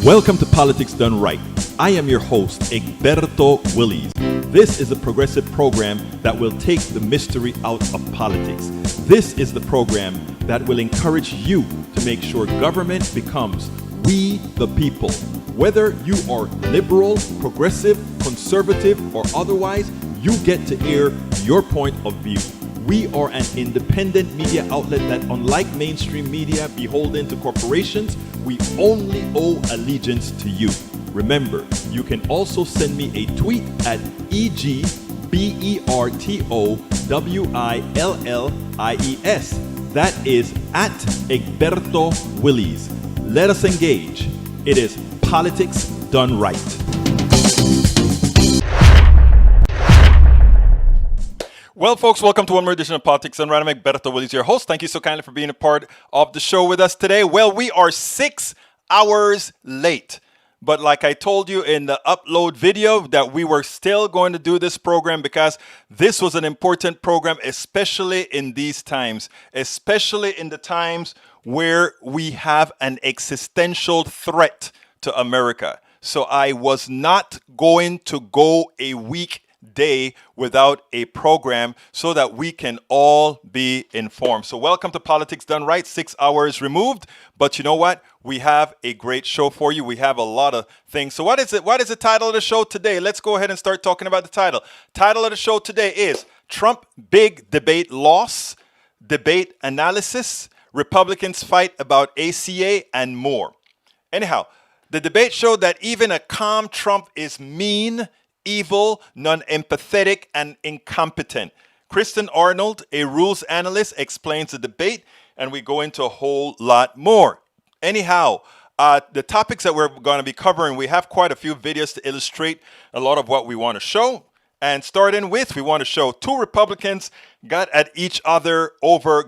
Welcome to Politics Done Right. I am your host, Egberto Willies. This is a progressive program that will take the mystery out of politics. This is the program that will encourage you to make sure government becomes we the people. Whether you are liberal, progressive, conservative, or otherwise, you get to air your point of view. We are an independent media outlet that, unlike mainstream media beholden to corporations, we only owe allegiance to you. Remember, you can also send me a tweet at EGBERTOWILLIES. That is at Egberto Willies. Let us engage. It is Politics Done Right. Well, folks, welcome to one more edition of Politics Done Right. I'm Egberto Willies, your host. Thank you so kindly for being a part of the show with us today. Well, we are 6 hours late. But like I told you in the upload video that we were still going to do this program because this was an important program, especially in these times, especially in the times where we have an existential threat to America. So I was not going to go a weekday without a program so that we can all be informed. So welcome to Politics Done Right, 6 hours removed. But you know what? We have a great show for you. We have a lot of things. So what is it? What is the title of the show today? Let's go ahead and start talking about the title. Title of the show today is Trump Big Debate Loss, Debate Analysis, Republicans Fight About ACA, and more. Anyhow, the debate showed that even a calm Trump is mean, evil, non-empathetic, and incompetent. Kristin Arnold, a rules analyst, explains the debate, and we go into a whole lot more. Anyhow, the topics that we're going to be covering, we have quite a few videos to illustrate a lot of what we want to show. And starting with, we want to show 2 Republicans got at each other over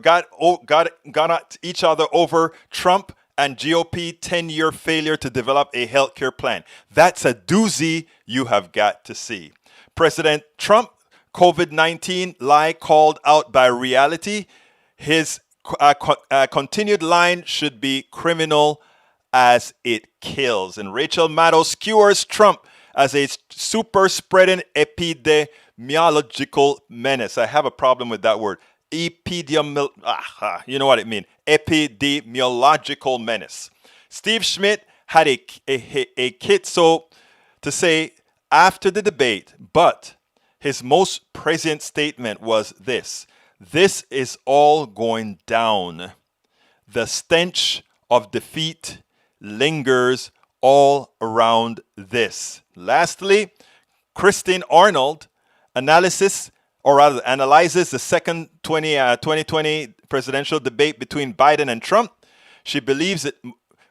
Trump and GOP 10-year failure to develop a healthcare plan. That's a doozy you have got to see. President Trump, COVID-19 lie called out by reality. His continued line should be criminal as it kills. And Rachel Maddow skewers Trump as a super spreading epidemiological menace. I have a problem with that word. You know what it means. Epidemiological menace. Steve Schmidt had a kit so to say after the debate, but his most prescient statement was this. This is all going down. The stench of defeat lingers all around this. Lastly, Kristin Arnold analyzes the second 2020 presidential debate between Biden and Trump. She believes it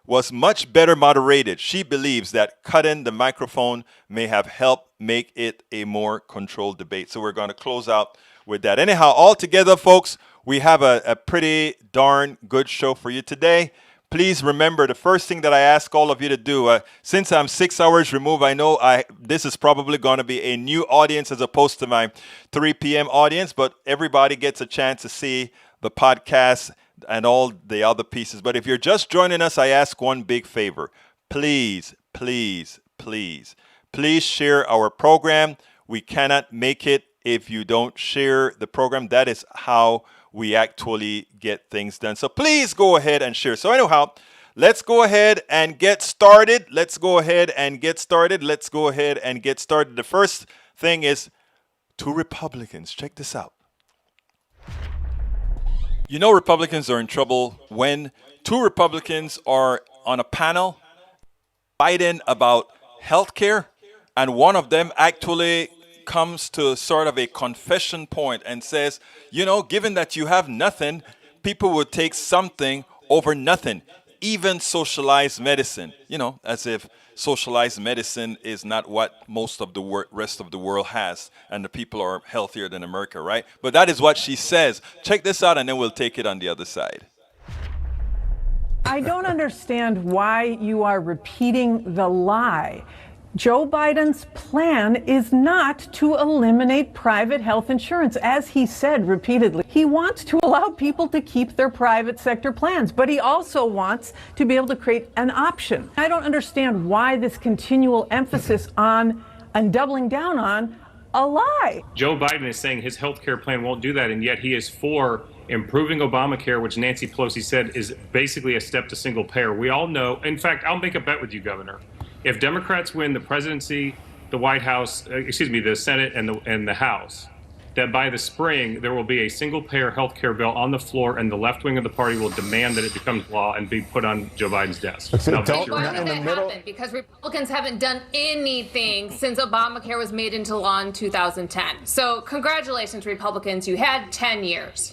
was much better moderated. She believes that cutting the microphone may have helped make it a more controlled debate. So we're going to close out with that. Anyhow, all together, folks, we have a pretty darn good show for you today. Please remember, the first thing that I ask all of you to do, since I'm 6 hours removed, I know this is probably going to be a new audience as opposed to my 3 p.m. audience, but everybody gets a chance to see the podcast and all the other pieces. But if you're just joining us, I ask one big favor. Please, please, please, please share our program. We cannot make it if you don't share the program. That is how we actually get things done. So please go ahead and share. So anyhow, let's go ahead and get started. The first thing is 2 Republicans. Check this out. You know Republicans are in trouble when 2 Republicans are on a panel fighting about healthcare, and one of them actually comes to sort of a confession point and says, you know, given that you have nothing, people would take something over nothing, even socialized medicine, you know, as if socialized medicine is not what most of the rest of the world has, and the people are healthier than America, right? But that is what she says. Check this out, and then we'll take it on the other side. I don't understand why you are repeating the lie. Joe Biden's plan is not to eliminate private health insurance, as he said repeatedly. He wants to allow people to keep their private sector plans, but he also wants to be able to create an option. I don't understand why this continual emphasis on and doubling down on a lie. Joe Biden is saying his health care plan won't do that, and yet he is for improving Obamacare, which Nancy Pelosi said is basically a step to single payer. We all know, in fact, I'll make a bet with you, Governor. If Democrats win the presidency, the White House, the Senate and the House, that by the spring there will be a single-payer health care bill on the floor, and the left wing of the party will demand that it becomes law and be put on Joe Biden's desk. Why would that happen? Because Republicans haven't done anything since Obamacare was made into law in 2010. So congratulations, Republicans. You had 10 years.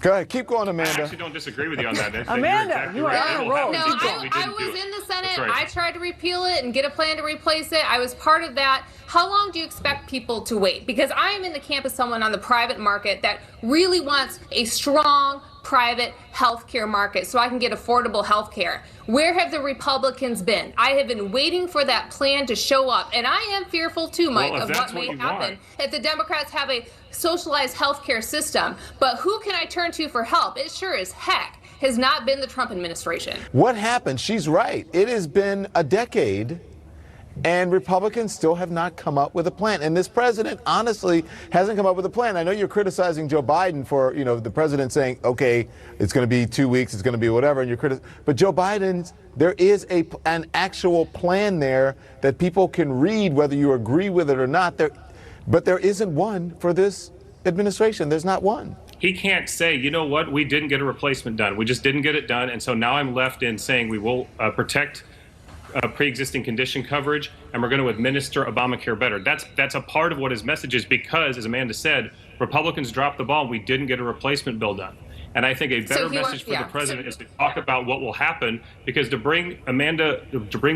Go ahead. Keep going, Amanda. I actually don't disagree with you on that. Amanda, you are on a roll. No, I was in the Senate. Right. I tried to repeal it and get a plan to replace it. I was part of that. How long do you expect people to wait? Because I am in the camp of someone on the private market that really wants a strong private healthcare market so I can get affordable healthcare. Where have the Republicans been? I have been waiting for that plan to show up. And I am fearful too, Mike, of what may happen if the Democrats have a socialized healthcare system. But who can I turn to for help? It sure as heck has not been the Trump administration. What happened? She's right. It has been a decade, and Republicans still have not come up with a plan. And this president, honestly, hasn't come up with a plan. I know you're criticizing Joe Biden for, the president saying, okay, it's going to be 2 weeks, it's going to be whatever, and but Joe Biden's, there is an actual plan there that people can read, whether you agree with it or not. But there isn't one for this administration. There's not one. He can't say, you know what, we didn't get a replacement done. We just didn't get it done. And so now I'm left in saying we will protect pre-existing condition coverage, and we're going to administer Obamacare better. That's a part of what his message is, because, as Amanda said, Republicans dropped the ball and we didn't get a replacement bill done. And I think a better message for the president is to talk about what will happen, because to bring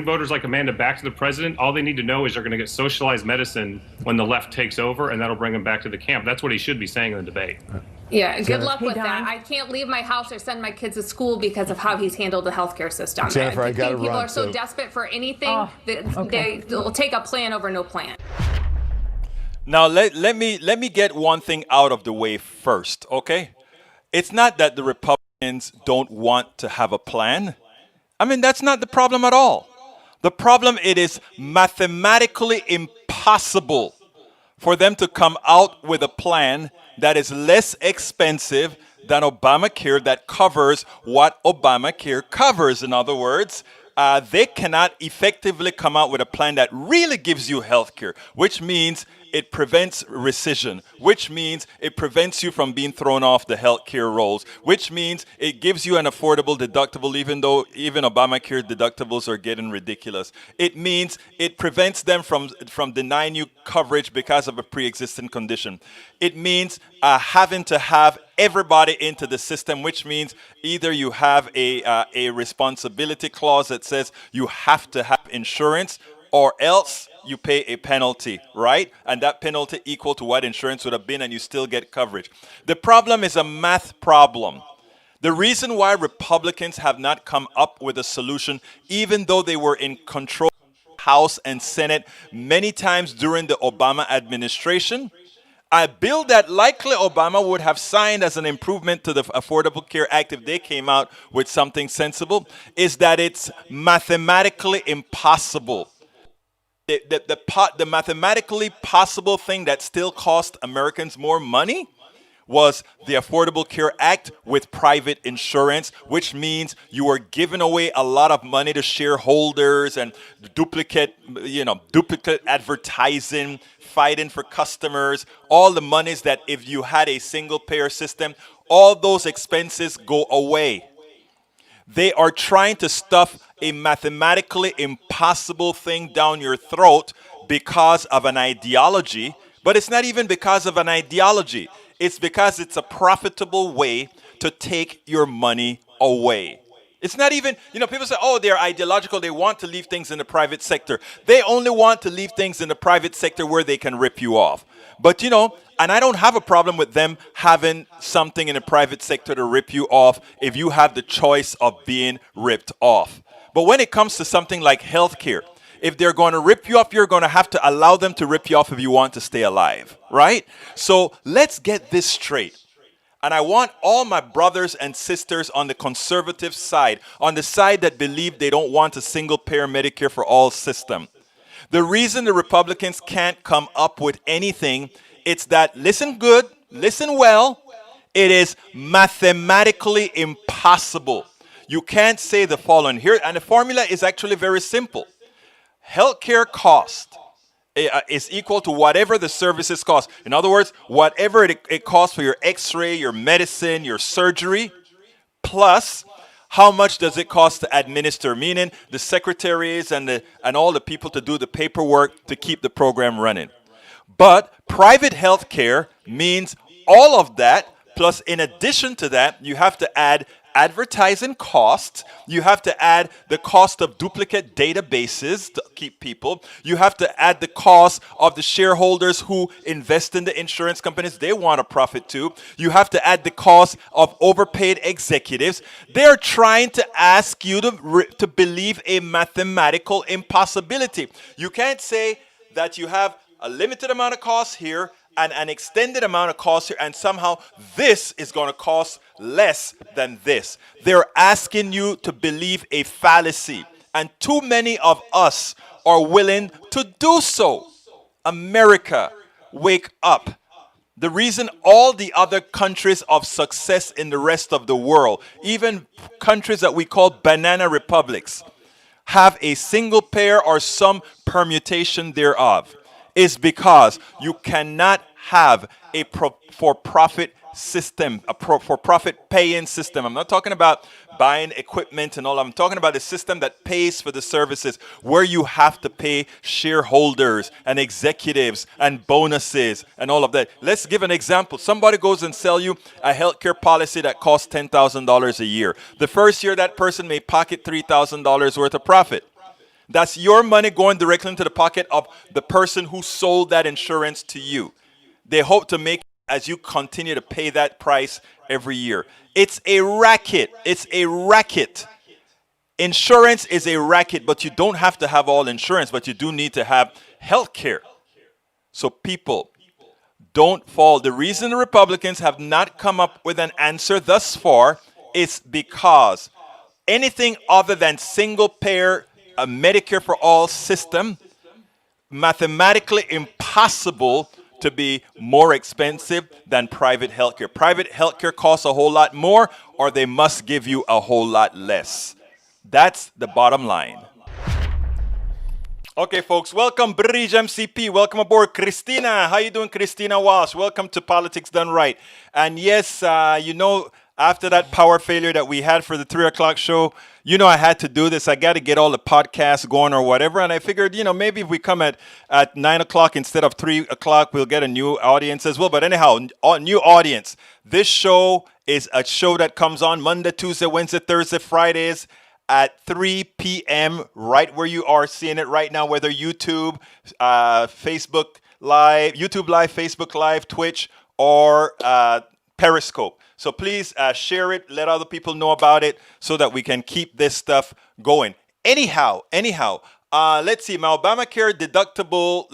voters like Amanda back to the president, all they need to know is they're going to get socialized medicine when the left takes over, and that'll bring them back to the camp. That's what he should be saying in the debate. Yeah, good luck with that. I can't leave my house or send my kids to school because of how he's handled the healthcare system. Jennifer, I got to run. People are so desperate for anything that they'll take a plan over no plan. Now let me get one thing out of the way first, okay? It's not that the Republicans don't want to have a plan. I mean, that's not the problem at all. The problem, it is mathematically impossible for them to come out with a plan that is less expensive than Obamacare, that covers what Obamacare covers. In other words, they cannot effectively come out with a plan that really gives you health care, which means it prevents rescission, which means it prevents you from being thrown off the health care rolls, which means it gives you an affordable deductible, even though even Obamacare deductibles are getting ridiculous. It means it prevents them from denying you coverage because of a pre-existing condition. It means having to have everybody into the system, which means either you have a responsibility clause that says you have to have insurance, or else you pay a penalty, right? And that penalty equal to what insurance would have been, and you still get coverage. The problem is a math problem. The reason why Republicans have not come up with a solution, even though they were in control of the House and Senate many times during the Obama administration, a bill that likely Obama would have signed as an improvement to the Affordable Care Act if they came out with something sensible, is that it's mathematically impossible. The mathematically possible thing that still cost Americans more money was the Affordable Care Act with private insurance, which means you are giving away a lot of money to shareholders and duplicate advertising, fighting for customers, all the monies that if you had a single payer system, all those expenses go away. They are trying to stuff a mathematically impossible thing down your throat because of an ideology, but it's not even because of an ideology. It's because it's a profitable way to take your money away. It's not even, people say, oh, they're ideological. They want to leave things in the private sector. They only want to leave things in the private sector where they can rip you off. But, and I don't have a problem with them having something in the private sector to rip you off if you have the choice of being ripped off. But when it comes to something like healthcare, If they're going to rip you off, you're going to have to allow them to rip you off if you want to stay alive, right? So let's get this straight. And I want all my brothers and sisters on the conservative side, on the side that believe they don't want a single-payer Medicare for all system. The reason the Republicans can't come up with anything, it's that, listen good, listen well, it is mathematically impossible. You can't say the following here, and the formula is actually very simple. Healthcare cost is equal to whatever the services cost. In other words, whatever it costs for your x-ray, your medicine, your surgery, plus how much does it cost to administer, meaning the secretaries and all the people to do the paperwork to keep the program running. But private healthcare means all of that, plus in addition to that, you have to add advertising costs, you have to add the cost of duplicate databases to keep people, you have to add the cost of the shareholders who invest in the insurance companies, they want a profit too, you have to add the cost of overpaid executives. They're trying to ask you to believe a mathematical impossibility. You can't say that you have a limited amount of costs here and an extended amount of cost here, and somehow this is going to cost less than this. They're asking you to believe a fallacy, and too many of us are willing to do so. America, wake up. The reason all the other countries of success in the rest of the world, even countries that we call banana republics, have a single payer or some permutation thereof, is because you cannot have a for-profit system, a for-profit paying system. I'm not talking about buying equipment and all. I'm talking about a system that pays for the services, where you have to pay shareholders and executives and bonuses and all of that. Let's give an example. Somebody goes and sell you a healthcare policy that costs $10,000 a year. The first year, that person may pocket $3,000 worth of profit. That's your money going directly into the pocket of the person who sold that insurance to you. They hope to make it as you continue to pay that price every year. It's a racket. It's a racket. Insurance is a racket, but you don't have to have all insurance, but you do need to have health care. So people, don't fall. The reason the Republicans have not come up with an answer thus far is because anything other than single payer, a Medicare for all system, mathematically impossible to be more expensive than private healthcare. Private healthcare costs a whole lot more, or they must give you a whole lot less. That's the bottom line. Okay, folks, welcome, Bridge MCP. Welcome aboard, Christina. How you doing, Christina Walsh? Welcome to Politics Done Right. And yes, after that power failure that we had for the 3 o'clock show, I had to do this. I got to get all the podcasts going or whatever. And I figured, maybe if we come at 9 o'clock instead of 3 o'clock, we'll get a new audience as well. But anyhow, new audience. This show is a show that comes on Monday, Tuesday, Wednesday, Thursday, Fridays at 3 p.m. right where you are seeing it right now, whether YouTube, Facebook Live, Facebook Live, Twitch, or Periscope. So please share it, let other people know about it so that we can keep this stuff going. Anyhow, let's see. My Obamacare deductible,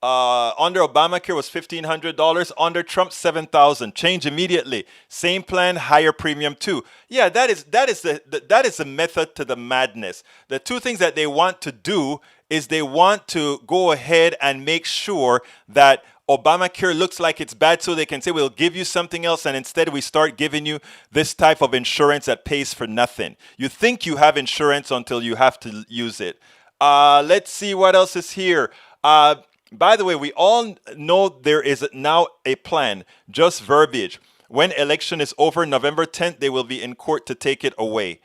under Obamacare was $1,500. Under Trump, $7,000. Change immediately. Same plan, higher premium too. Yeah, that is the method to the madness. The two things that they want to do is they want to go ahead and make sure that Obamacare looks like it's bad, so they can say we'll give you something else, and instead we start giving you this type of insurance that pays for nothing. You think you have insurance until you have to use it. Let's see what else is here. By the way, we all know there is now a plan, just verbiage. When election is over, November 10th, they will be in court to take it away.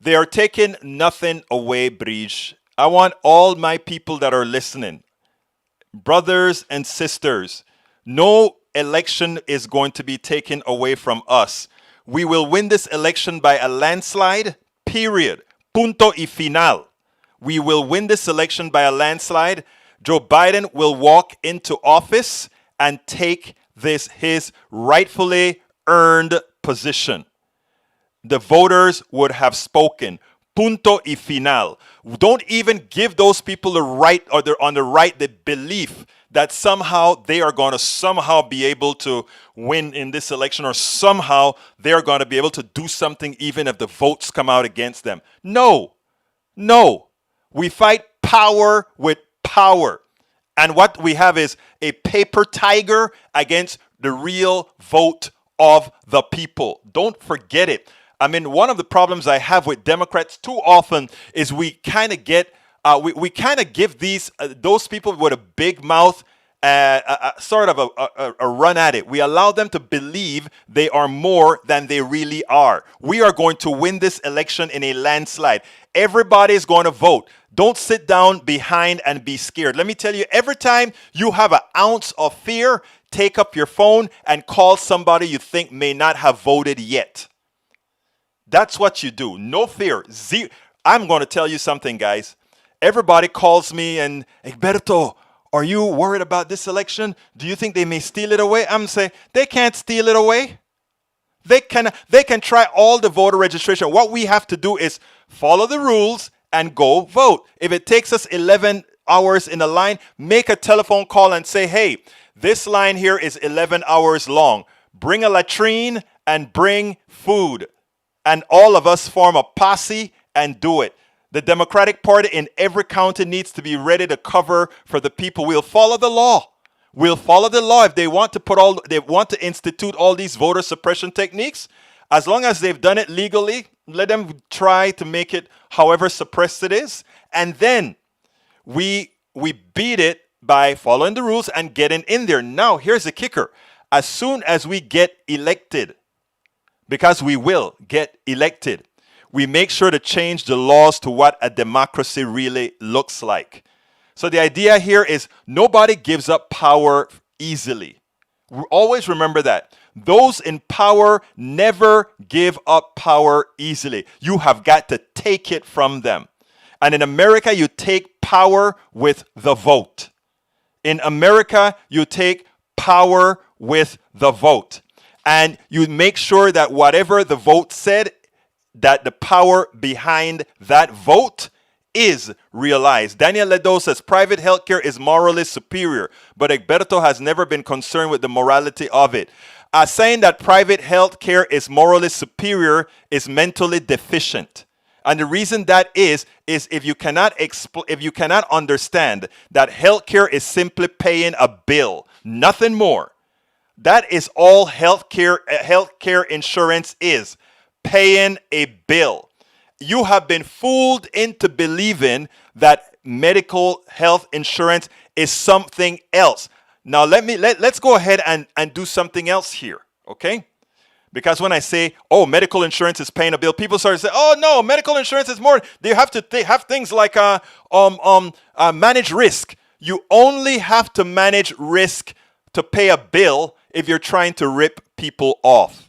They are taking nothing away, Bridge. I want all my people that are listening, brothers and sisters, no election is going to be taken away from us. We will win this election by a landslide, period. Punto y final. We will win this election by a landslide. Joe Biden will walk into office and take his rightfully earned position. The voters would have spoken. Punto y final. Don't even give those people the right, or they're on the right, the belief that somehow they are going to somehow be able to win in this election, or somehow they're going to be able to do something even if the votes come out against them. No. We fight power with power. And what we have is a paper tiger against the real vote of the people. Don't forget it. I mean, one of the problems I have with Democrats too often is we kind of get, we kind of give those people with a big mouth sort of a run at it. We allow them to believe they are more than they really are. We are going to win this election in a landslide. Everybody is going to vote. Don't sit down behind and be scared. Let me tell you, every time you have an ounce of fear, take up your phone and call somebody you think may not have voted yet. That's what you do. No fear. I'm going to tell you something, guys. Everybody calls me and, Egberto, are you worried about this election? Do you think they may steal it away? I'm saying they can't steal it away. They can try all the voter registration. What we have to do is follow the rules and go vote. If it takes us 11 hours in a line, make a telephone call and say, hey, this line here is 11 hours long. Bring a latrine and bring food. And all of us form a posse and do it. The Democratic Party in every county needs to be ready to cover for the people. We'll follow the law. We'll follow the law. If they want to institute all these voter suppression techniques, as long as they've done it legally, let them try to make it however suppressed it is. And then we beat it by following the rules and getting in there. Now, here's the kicker. As soon as we get elected, because we will get elected, we make sure to change the laws to what a democracy really looks like. So the idea here is nobody gives up power easily. Always remember that. Those in power never give up power easily. You have got to take it from them. And in America, you take power with the vote. In America, you take power with the vote. And you make sure that whatever the vote said, that the power behind that vote is realized. Daniel Ledo says private healthcare is morally superior, but Egberto has never been concerned with the morality of it. Saying that private healthcare is morally superior is mentally deficient. And the reason that is if you cannot understand that healthcare is simply paying a bill, nothing more. That is all healthcare insurance is, paying a bill. You have been fooled into believing that medical health insurance is something else. Now let's go ahead and do something else here, okay? Because when I say, oh, medical insurance is paying a bill, people start to say, oh no, medical insurance is more. They have things like manage risk. You only have to manage risk to pay a bill if you're trying to rip people off.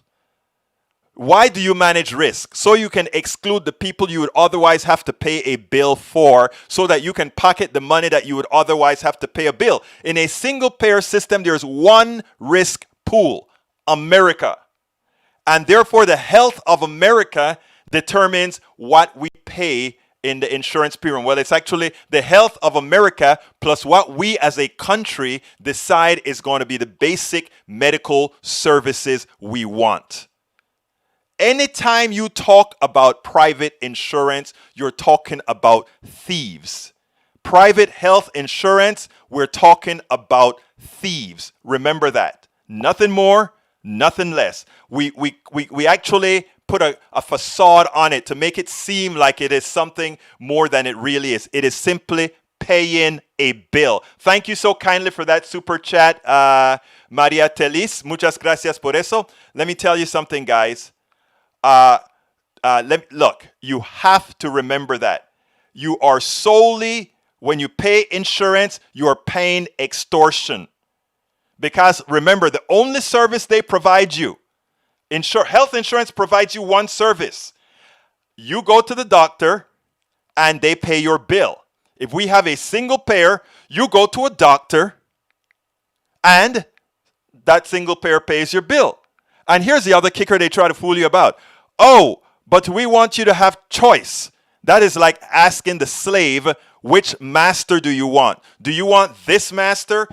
Why do you manage risk? So you can exclude the people you would otherwise have to pay a bill for, so that you can pocket the money that you would otherwise have to pay a bill. In a single payer system, there's one risk pool, America. And therefore, the health of America determines what we pay in the insurance premium. Well, it's actually the health of America plus what we as a country decide is going to be the basic medical services we want. Anytime you talk about private insurance, you're talking about thieves. Private health insurance, we're talking about thieves. Remember that. Nothing more, nothing less. We actually put a facade on it to make it seem like it is something more than it really is. It is simply paying a bill. Thank you so kindly for that super chat, Maria Telis. Muchas gracias por eso. Let me tell you something, guys. Look, you have to remember that. You are solely, when you pay insurance, you are paying extortion. Because remember, the only service they provide you, health insurance provides you one service. You go to the doctor and they pay your bill. If we have a single payer, you go to a doctor and that single payer pays your bill. And here's the other kicker they try to fool you about. Oh, but we want you to have choice. That is like asking the slave, which master do you want? Do you want this master,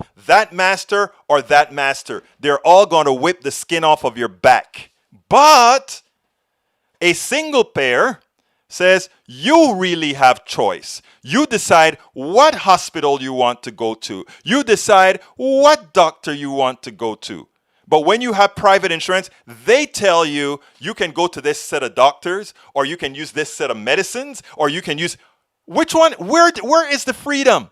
or that master? They're all going to whip the skin off of your back. But a single payer says you really have choice. You decide what hospital you want to go to. You decide what doctor you want to go to. But when you have private insurance, they tell you you can go to this set of doctors, or you can use this set of medicines, or you can use which one? Where is the freedom?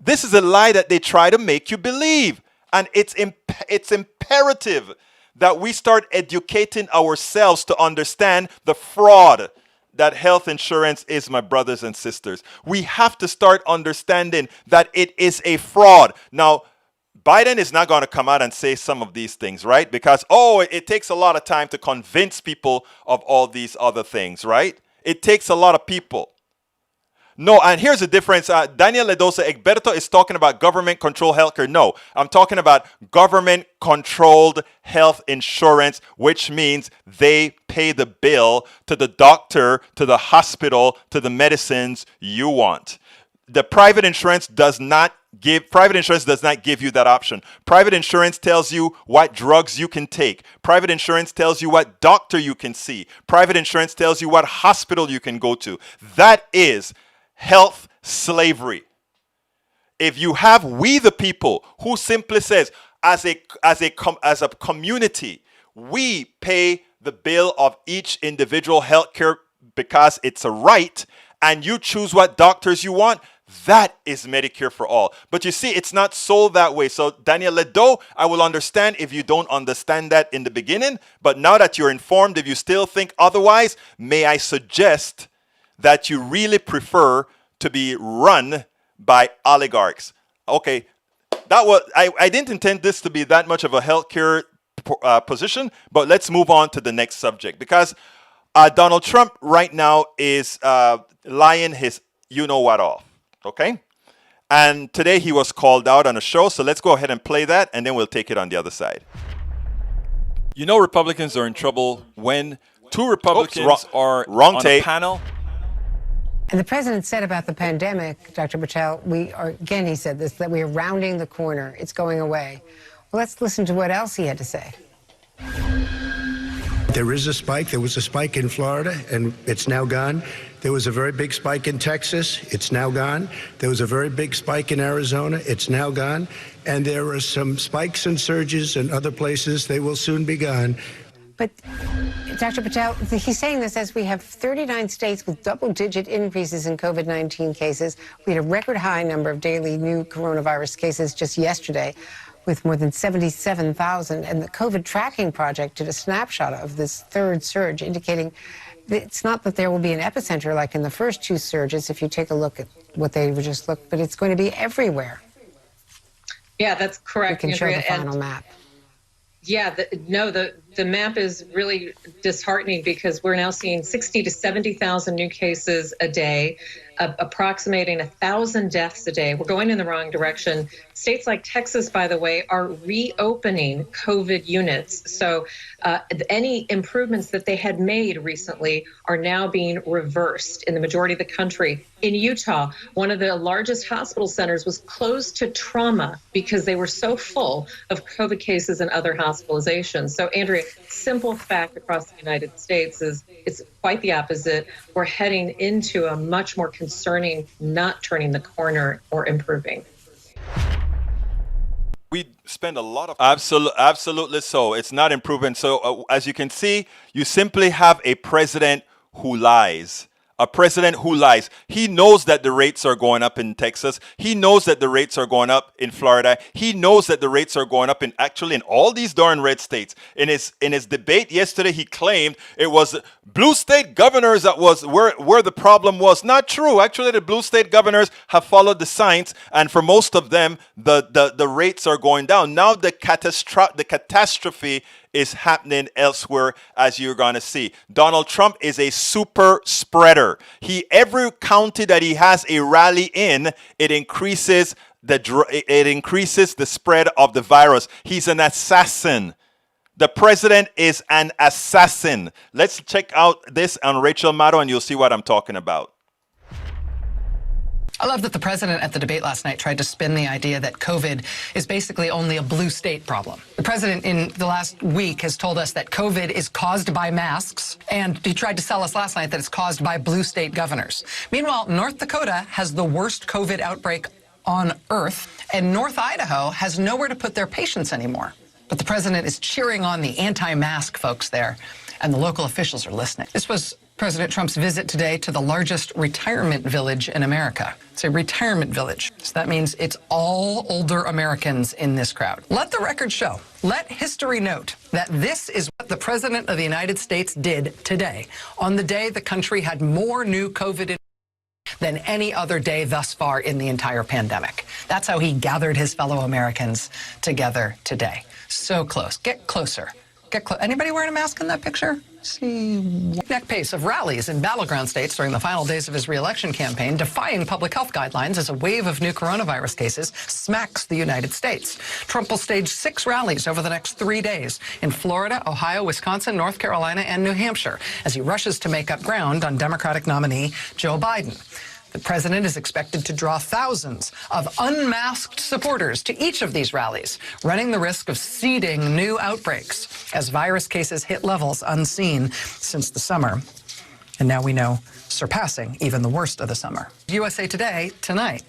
This is a lie that they try to make you believe. And it's imperative that we start educating ourselves to understand the fraud that health insurance is, my brothers and sisters. We have to start understanding that it is a fraud. Now, Biden is not going to come out and say some of these things, right? Because, it takes a lot of time to convince people of all these other things, right? It takes a lot of people. No, and here's the difference. Daniel Ledosa Egberto is talking about government-controlled healthcare. No, I'm talking about government-controlled health insurance, which means they pay the bill to the doctor, to the hospital, to the medicines you want. The private insurance does not give you that option. Private insurance tells you what drugs you can take. Private insurance tells you what doctor you can see. Private insurance tells you what hospital you can go to. That is health slavery. If you have we the people who simply says, as a community, we pay the bill of each individual healthcare because it's a right, and you choose what doctors you want, that is Medicare for all. But you see, it's not sold that way. So Daniel Ledo, I will understand if you don't understand that in the beginning. But now that you're informed, if you still think otherwise, may I suggest that you really prefer to be run by oligarchs. Okay, I didn't intend this to be that much of a healthcare position, but let's move on to the next subject, because Donald Trump right now is lying his you-know-what off. Okay? And today he was called out on a show, so let's go ahead and play that, and then we'll take it on the other side. You know Republicans are in trouble when two Republicans are on a panel. And the president said about the pandemic, Dr. Patel, he said this, that we are rounding the corner. It's going away. Well, let's listen to what else he had to say. There is a spike. There was a spike in Florida, and it's now gone. There was a very big spike in Texas. It's now gone. There was a very big spike in Arizona. It's now gone. And there are some spikes and surges in other places. They will soon be gone. But, Dr. Patel, he's saying this as we have 39 states with double-digit increases in COVID-19 cases. We had a record high number of daily new coronavirus cases just yesterday, with more than 77,000. And the COVID Tracking Project did a snapshot of this third surge, indicating that it's not that there will be an epicenter like in the first two surges, if you take a look at what they just looked, but it's going to be everywhere. Yeah, that's correct, We can Andrea. show the final map. Yeah, the map is really disheartening, because we're now seeing 60 to 70,000 new cases a day, approximating 1,000 deaths a day. We're going in the wrong direction. States like Texas, by the way, are reopening COVID units. So any improvements that they had made recently are now being reversed in the majority of the country. In Utah, one of the largest hospital centers was closed to trauma because they were so full of COVID cases and other hospitalizations. So, Andrea, simple fact across the United States is it's quite the opposite. We're heading into a much more concerning, not turning the corner or improving. We spend a lot of absolutely so. It's not improving. So as you can see, you simply have a president who lies. A president who lies. He knows that the rates are going up in Texas. He knows that the rates are going up in Florida. He knows that the rates are going up in all these darn red states. In his debate yesterday, he claimed it was blue state governors that was where the problem was. Not true. Actually, the blue state governors have followed the science, and for most of them, the rates are going down. Now the catastrophe is happening elsewhere, as you're going to see. Donald Trump is a super spreader. Every county that he has a rally in, it increases the spread of the virus. He's an assassin. The president is an assassin. Let's check out this on Rachel Maddow, and you'll see what I'm talking about. I love that the president at the debate last night tried to spin the idea that COVID is basically only a blue state problem. The president in the last week has told us that COVID is caused by masks, and he tried to sell us last night that it's caused by blue state governors. Meanwhile, North Dakota has the worst COVID outbreak on earth, and North Idaho has nowhere to put their patients anymore. But the president is cheering on the anti-mask folks there, and the local officials are listening. This was President Trump's visit today to the largest retirement village in America. It's a retirement village, so that means it's all older Americans in this crowd. Let the record show, let history note that this is what the President of the United States did today, on the day the country had more new COVID than any other day thus far in the entire pandemic. That's how he gathered his fellow Americans together today. So close. Get closer. Get close. Anybody wearing a mask in that picture? See. Neck pace of rallies in battleground states during the final days of his re-election campaign, defying public health guidelines as a wave of new coronavirus cases smacks the United States. Trump will stage 6 rallies over the next 3 days in Florida, Ohio, Wisconsin, North Carolina, and New Hampshire as he rushes to make up ground on Democratic nominee Joe Biden. The president is expected to draw thousands of unmasked supporters to each of these rallies, running the risk of seeding new outbreaks as virus cases hit levels unseen since the summer. And now we know surpassing even the worst of the summer. USA Today tonight.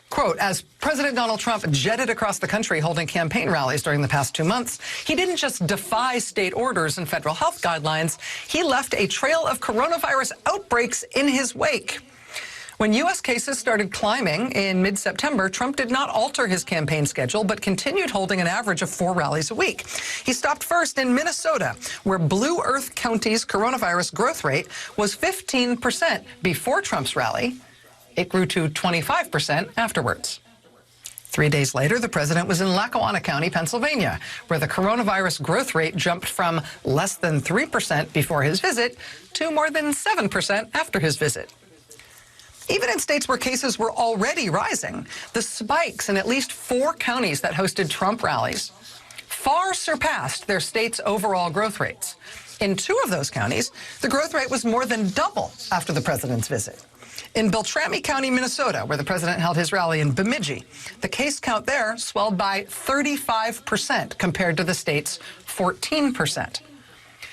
Quote, as President Donald Trump jetted across the country holding campaign rallies during the past 2 months, he didn't just defy state orders and federal health guidelines, he left a trail of coronavirus outbreaks in his wake. When U.S. cases started climbing in mid-September, Trump did not alter his campaign schedule, but continued holding an average of 4 rallies a week. He stopped first in Minnesota, where Blue Earth County's coronavirus growth rate was 15% before Trump's rally. It grew to 25% afterwards. 3 days later, the president was in Lackawanna County, Pennsylvania, where the coronavirus growth rate jumped from less than 3% before his visit to more than 7% after his visit. Even in states where cases were already rising, the spikes in at least 4 counties that hosted Trump rallies far surpassed their state's overall growth rates. In 2 of those counties, the growth rate was more than double after the president's visit. In Beltrami County, Minnesota, where the president held his rally in Bemidji, the case count there swelled by 35% compared to the state's 14%.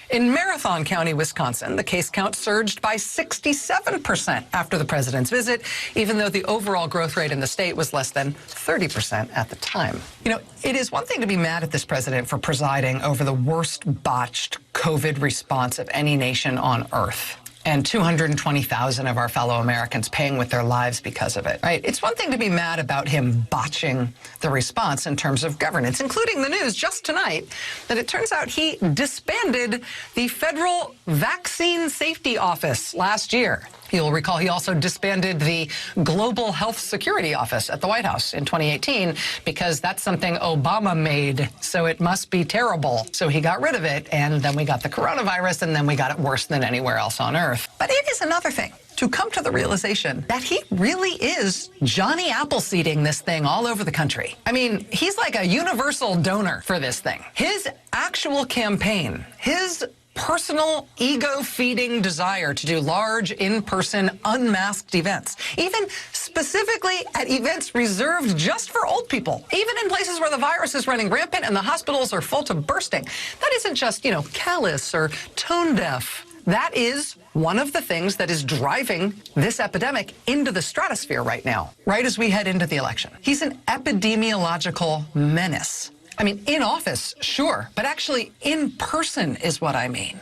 In Marathon County, Wisconsin, the case count surged by 67% after the president's visit, even though the overall growth rate in the state was less than 30% at the time. You know, it is one thing to be mad at this president for presiding over the worst botched COVID response of any nation on earth, and 220,000 of our fellow Americans paying with their lives because of it, right? It's one thing to be mad about him botching the response in terms of governance, including the news just tonight that it turns out he disbanded the Federal Vaccine Safety Office last year. You'll recall he also disbanded the Global Health Security Office at the White House in 2018 because that's something Obama made, so it must be terrible. So he got rid of it, and then we got the coronavirus, and then we got it worse than anywhere else on Earth. But it is another thing to come to the realization that he really is Johnny Appleseeding this thing all over the country. I mean, he's like a universal donor for this thing. His actual campaign, his personal ego-feeding desire to do large, in-person, unmasked events, even specifically at events reserved just for old people, even in places where the virus is running rampant and the hospitals are full to bursting. That isn't just, you know, callous or tone deaf. That is one of the things that is driving this epidemic into the stratosphere right now, right as we head into the election. He's an epidemiological menace. I mean, in office, sure, but actually in person is what I mean.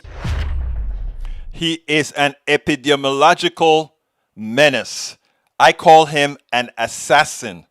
He is an epidemiological menace. I call him an assassin.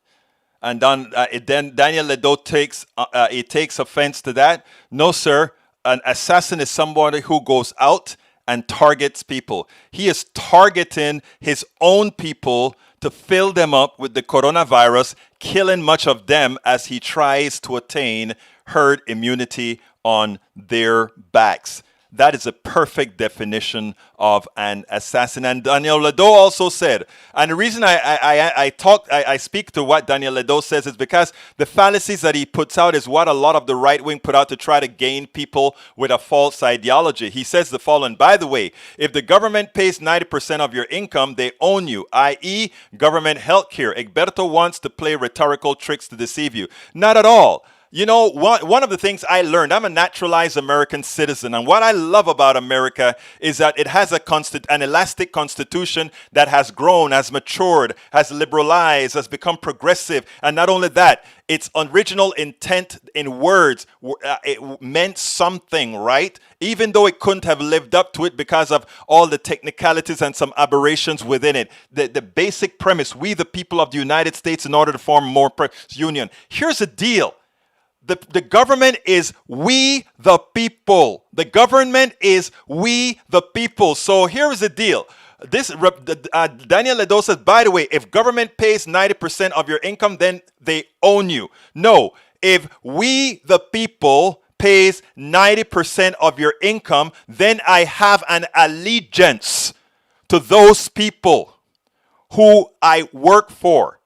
And then Daniel Ledo takes offense to that. No, sir. An assassin is somebody who goes out and targets people. He is targeting his own people to fill them up with the coronavirus, killing much of them as he tries to attain herd immunity on their backs. That is a perfect definition of an assassin. And Daniel Ledo also said, and the reason I speak to what Daniel Ledo says is because the fallacies that he puts out is what a lot of the right wing put out to try to gain people with a false ideology. He says the following: by the way, if the government pays 90% of your income, they own you, i.e. government health care. Egberto wants to play rhetorical tricks to deceive you. Not at all. You know, one of the things I learned, I'm a naturalized American citizen, and what I love about America is that it has an elastic constitution that has grown, has matured, has liberalized, has become progressive. And not only that, its original intent in words, it meant something, right? Even though it couldn't have lived up to it because of all the technicalities and some aberrations within it. The basic premise, we the people of the United States, in order to form a more union. Here's the deal. The government is we the people. The government is we the people. So here's the deal. Daniel Ledo says, by the way, if government pays 90% of your income, then they own you. No, if we the people pays 90% of your income, then I have an allegiance to those people who I work for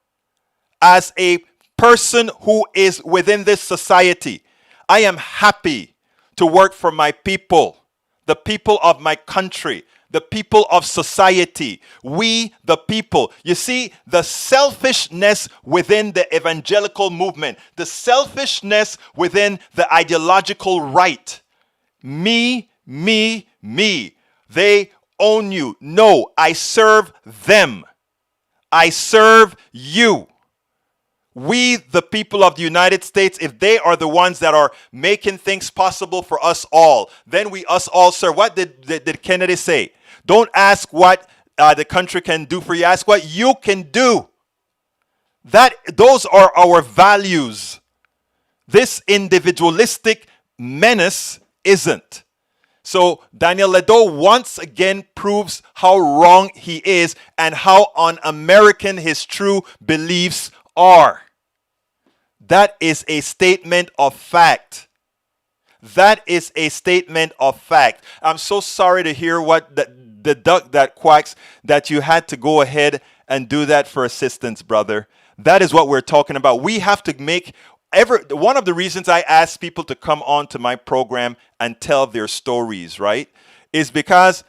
as a person who is within this society. I am happy to work for my people, the people of my country, the people of society, we the people. You see, the selfishness within the evangelical movement, the selfishness within the ideological right. Me. They own you. No, I serve them. I serve you. We, the people of the United States, if they are the ones that are making things possible for us all, then we us all serve. What did Kennedy say? Don't ask what the country can do for you. Ask what you can do. Those are our values. This individualistic menace isn't. So Daniel Ledo once again proves how wrong he is and how un-American his true beliefs are. That is a statement of fact. That is a statement of fact. I'm so sorry to hear what the duck that quacks, that you had to go ahead and do that for assistance, brother. That is what we're talking about. We have to make one of the reasons I ask people to come on to my program and tell their stories, right, is because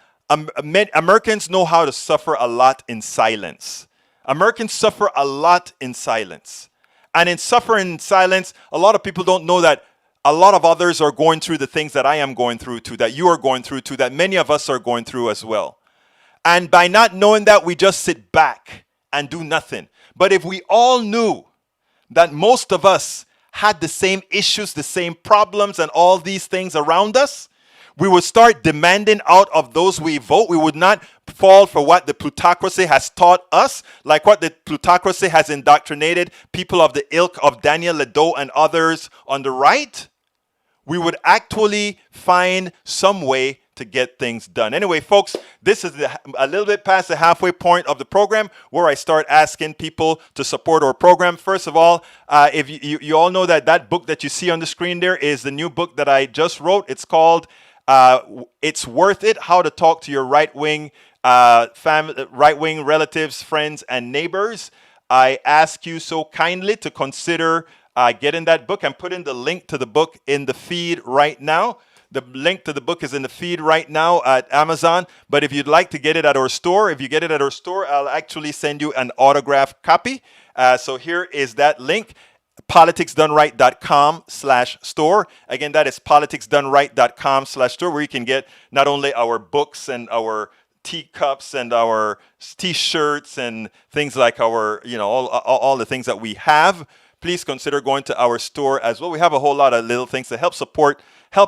Americans know how to suffer a lot in silence. Americans suffer a lot in silence. And in suffering in silence, a lot of people don't know that a lot of others are going through the things that I am going through too, that you are going through too, that many of us are going through as well. And by not knowing that, we just sit back and do nothing. But if we all knew that most of us had the same issues, the same problems, and all these things around us, we would start demanding out of those we vote. We would not fall for what the plutocracy has taught us, like what the plutocracy has indoctrinated people of the ilk of Daniel Ledo and others on the right. We would actually find some way to get things done. Anyway, folks, this is a little bit past the halfway point of the program where I start asking people to support our program. First of all, if you all know that book that you see on the screen there is the new book that I just wrote. It's called It's Worth It, How to Talk to Your Right-Wing relatives, friends, and neighbors. I ask you so kindly to consider getting that book. I'm putting the link to the book in the feed right now. The link to the book is in the feed right now at Amazon. But if you'd like to get it at our store, if you get it at our store, I'll actually send you an autographed copy. So here is that link. politicsdoneright.com/store. Again, that is politicsdoneright.com/store, where you can get not only our books and our teacups and our t-shirts and things like our, all the things that we have. Please consider going to our store as well. We have a whole lot of little things to help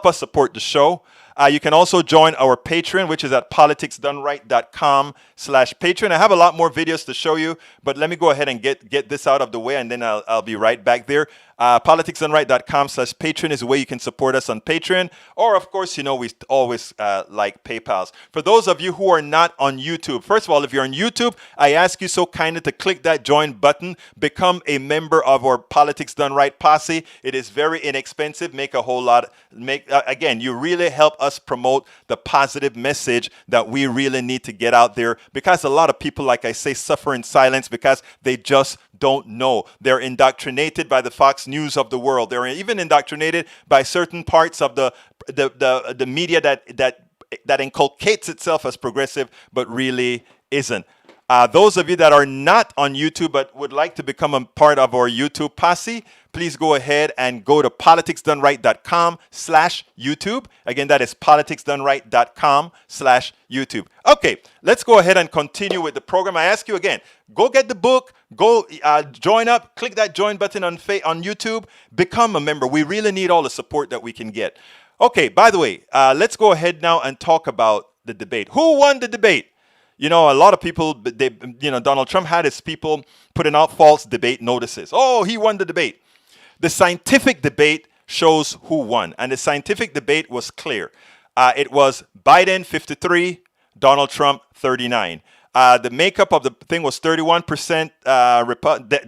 us support the show. You can also join our Patreon, which is at politicsdoneright.com/Patreon. I have a lot more videos to show you, but let me go ahead and get this out of the way, and then I'll be right back there. politicsdoneright.com/Patreon is the way you can support us on Patreon. Or, of course, we always like PayPal's. For those of you who are not on YouTube, first of all, if you're on YouTube, I ask you so kindly to click that join button. Become a member of our Politics Done Right posse. It is very inexpensive. Make a whole lot. Again, you really help us promote the positive message that we really need to get out there, because a lot of people, like I say, suffer in silence because they just don't know. They're indoctrinated by the Fox News of the world. They're even indoctrinated by certain parts of the media that inculcates itself as progressive but really isn't. Those of you that are not on YouTube but would like to become a part of our YouTube posse, please go ahead and go to politicsdoneright.com/YouTube. Again, that is politicsdoneright.com/YouTube. Okay, let's go ahead and continue with the program. I ask you again, go get the book, go join up, click that join button on YouTube, become a member. We really need all the support that we can get. Okay, by the way, let's go ahead now and talk about the debate. Who won the debate? A lot of people, Donald Trump had his people putting out false debate notices. Oh, he won the debate. The scientific debate shows who won, and the scientific debate was clear. It was Biden 53, Donald Trump 39. The makeup of the thing was 31%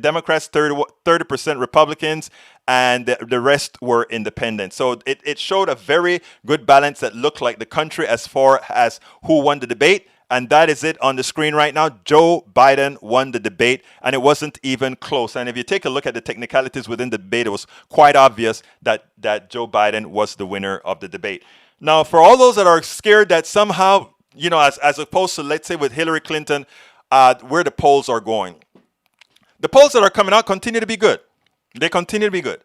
Democrats, 30% Republicans, and the rest were independent. So it showed a very good balance that looked like the country as far as who won the debate. And that is it on the screen right now. Joe Biden won the debate, and it wasn't even close. And if you take a look at the technicalities within the debate, it was quite obvious that Joe Biden was the winner of the debate. Now, for all those that are scared that somehow, as opposed to, let's say, with Hillary Clinton, where the polls are going. The polls that are coming out continue to be good. They continue to be good.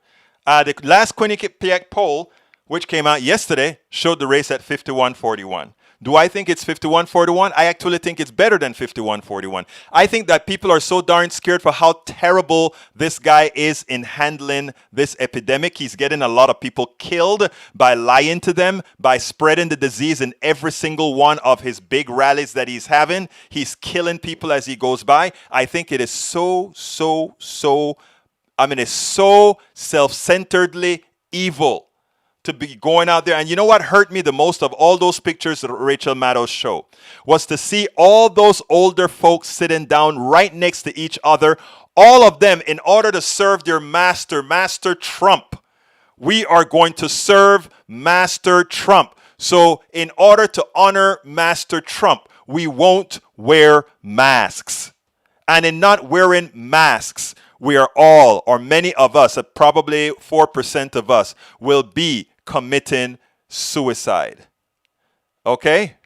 The last Quinnipiac poll, which came out yesterday, showed the race at 51-41. Do I think it's 51-41? I actually think it's better than 51-41. I think that people are so darn scared for how terrible this guy is in handling this epidemic. He's getting a lot of people killed by lying to them, by spreading the disease in every single one of his big rallies that he's having. He's killing people as he goes by. I think it is so self-centeredly evil to be going out there. And you know what hurt me the most of all those pictures that Rachel Maddow showed was to see all those older folks sitting down right next to each other, all of them in order to serve their master, Master Trump. We are going to serve Master Trump. So in order to honor Master Trump, we won't wear masks. And in not wearing masks, we are all, or many of us, probably 4% of us, will be committing suicide. Okay?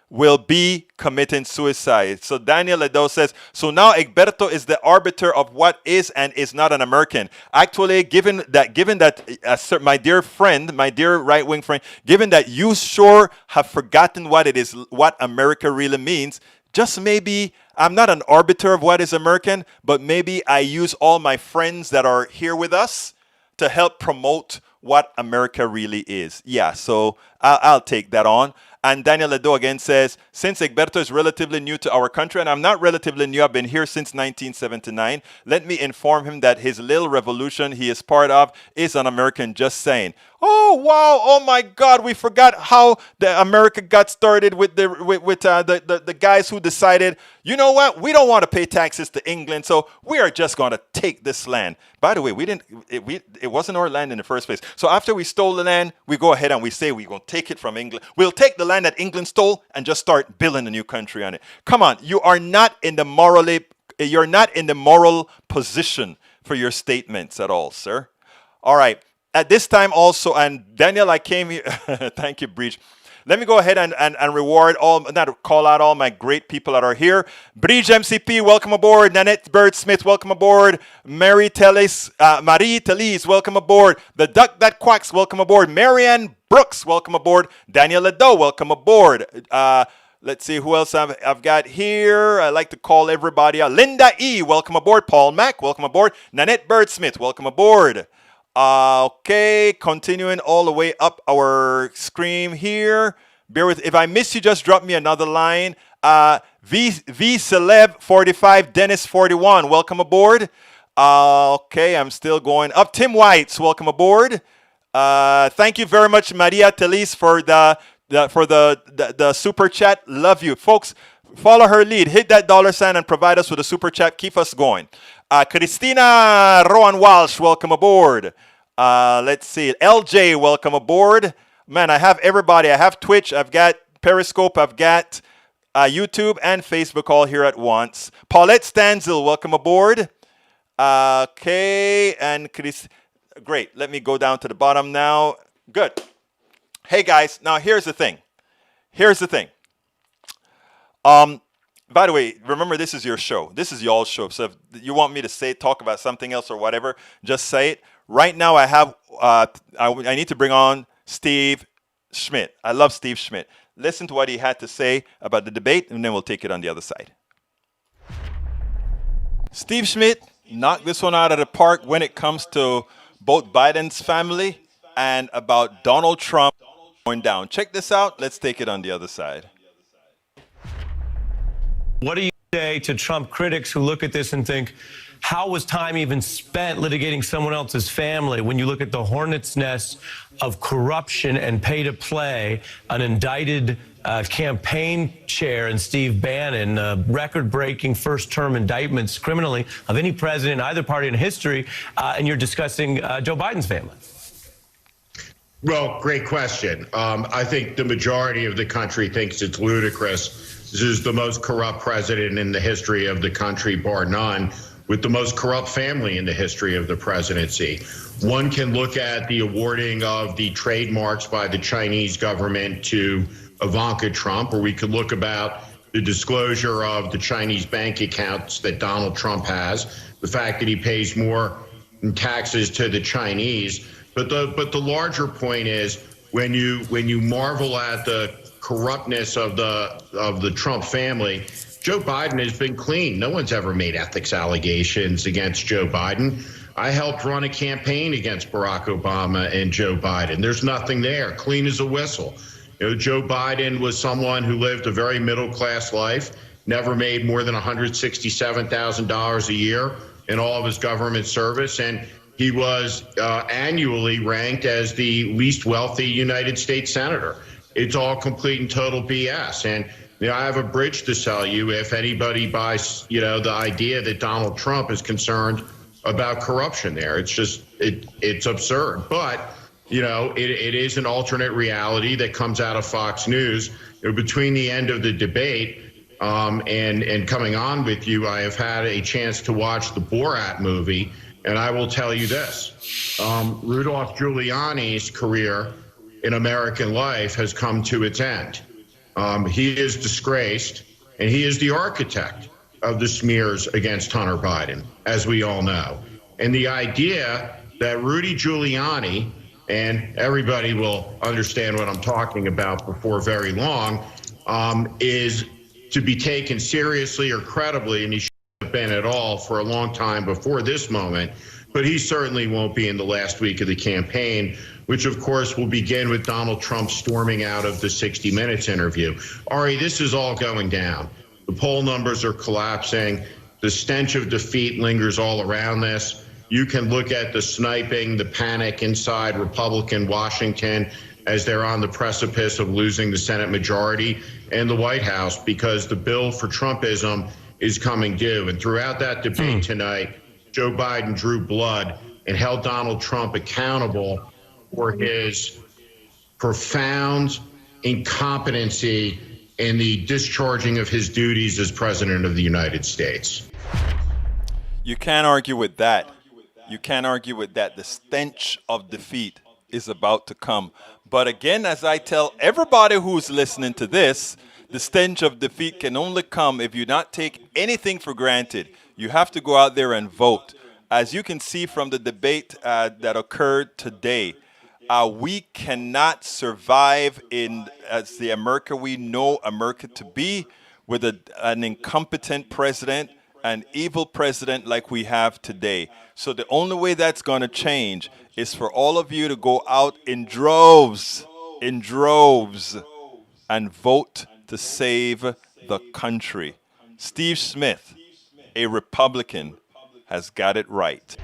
Will be committing suicide. So Daniel Ledo says, so now Egberto is the arbiter of what is and is not an American. Actually, given that my dear friend, my dear right-wing friend, given that you sure have forgotten what America really means, just maybe I'm not an arbiter of what is American, but maybe I use all my friends that are here with us to help promote what America really is. Yeah, so I'll take that on. And Daniel Ledo again says, since Egberto is relatively new to our country, and I'm not relatively new, I've been here since 1979, let me inform him that his little revolution he is part of is un-American, just saying. Oh, wow, oh my God, we forgot how the America got started with the guys who decided, you know what, we don't want to pay taxes to England, so we are just going to take this land. By the way, it wasn't our land in the first place. So after we stole the land, we go ahead and we say we're going to take it from England. We'll take the land that England stole and just start building a new country on it. Come on, you're not in the moral position for your statements at all, sir. All right. At this time also, and Daniel, I came here. Thank you, Breach. Let me go ahead and call out all my great people that are here. Breach MCP, welcome aboard. Nanette Bird Smith, welcome aboard. Marie Tellis, welcome aboard. The Duck That Quacks, welcome aboard. Marianne Brooks, welcome aboard. Daniel Ledo, welcome aboard. Let's see who else I've got here. I like to call everybody out. Linda E, welcome aboard. Paul Mack, welcome aboard. Nanette Bird Smith, welcome aboard. Okay, continuing all the way up our screen here. Bear with, if I miss you, just drop me another line. V Celeb 45, Dennis 41, welcome aboard. Okay, I'm still going up. Tim Whites, welcome aboard. Thank you very much, Maria Telis, for the super chat. Love you, folks. Follow her lead. Hit that $sign and provide us with a super chat. Keep us going. Christina Rowan Walsh, welcome aboard. Let's see. LJ, welcome aboard. Man, I have everybody. I have Twitch. I've got Periscope. I've got YouTube and Facebook all here at once. Paulette Stanzel, welcome aboard. Okay, and Chris, great. Let me go down to the bottom now. Good. Hey guys, now here's the thing. By the way, remember this is your show. This is y'all's show. So if you want me to talk about something else or whatever, just say it. Right now, I need to bring on Steve Schmidt. I love Steve Schmidt. Listen to what he had to say about the debate, and then we'll take it on the other side. Steve Schmidt knocked this one out of the park when it comes to both Biden's family and about Donald Trump going down. Check this out. Let's take it on the other side. What do you say to Trump critics who look at this and think, how was time even spent litigating someone else's family when you look at the hornet's nest of corruption and pay to play, an indicted campaign chair in Steve Bannon, record-breaking first-term indictments criminally of any president, either party in history, and you're discussing Joe Biden's family? Well, great question. I think the majority of the country thinks it's ludicrous. This is the most corrupt president in the history of the country, bar none, with the most corrupt family in the history of the presidency. One can look at the awarding of the trademarks by the Chinese government to Ivanka Trump, or we could look about the disclosure of the Chinese bank accounts that Donald Trump has, the fact that he pays more in taxes to the Chinese. But the larger point is when you marvel at the corruptness of the Trump family, Joe Biden has been clean. No one's ever made ethics allegations against Joe Biden. I helped run a campaign against Barack Obama and Joe Biden. There's nothing there. Clean as a whistle. You know, Joe Biden was someone who lived a very middle-class life, never made more than $167,000 a year in all of his government service, and he was annually ranked as the least wealthy United States senator. It's all complete and total BS. And you know, I have a bridge to sell you if anybody buys, you know, the idea that Donald Trump is concerned about corruption there. It's just, it's absurd. But, you know, it is an alternate reality that comes out of Fox News. You know, between the end of the debate and coming on with you, I have had a chance to watch the Borat movie. And I will tell you this, Rudolph Giuliani's career in American life has come to its end. He is disgraced, and he is the architect of the smears against Hunter Biden, as we all know. And the idea that Rudy Giuliani, and everybody will understand what I'm talking about before very long, is to be taken seriously or credibly, and he shouldn't have been at all for a long time before this moment, but he certainly won't be in the last week of the campaign, which of course will begin with Donald Trump storming out of the 60 Minutes interview. Ari, this is all going down. The poll numbers are collapsing. The stench of defeat lingers all around this. You can look at the sniping, the panic inside Republican Washington as they're on the precipice of losing the Senate majority and the White House because the bill for Trumpism is coming due. And throughout that debate tonight, Joe Biden drew blood and held Donald Trump accountable for his profound incompetency in the discharging of his duties as president of the United States. You can't argue with that. You can't argue with that. The stench of defeat is about to come. But again, as I tell everybody who's listening to this, the stench of defeat can only come if you not take anything for granted. You have to go out there and vote. As you can see from the debate that occurred today, we cannot survive as the America we know America to be with an incompetent president, an evil president like we have today. So the only way that's going to change is for all of you to go out in droves, and vote to save the country. Steve Smith, a Republican, has got it right.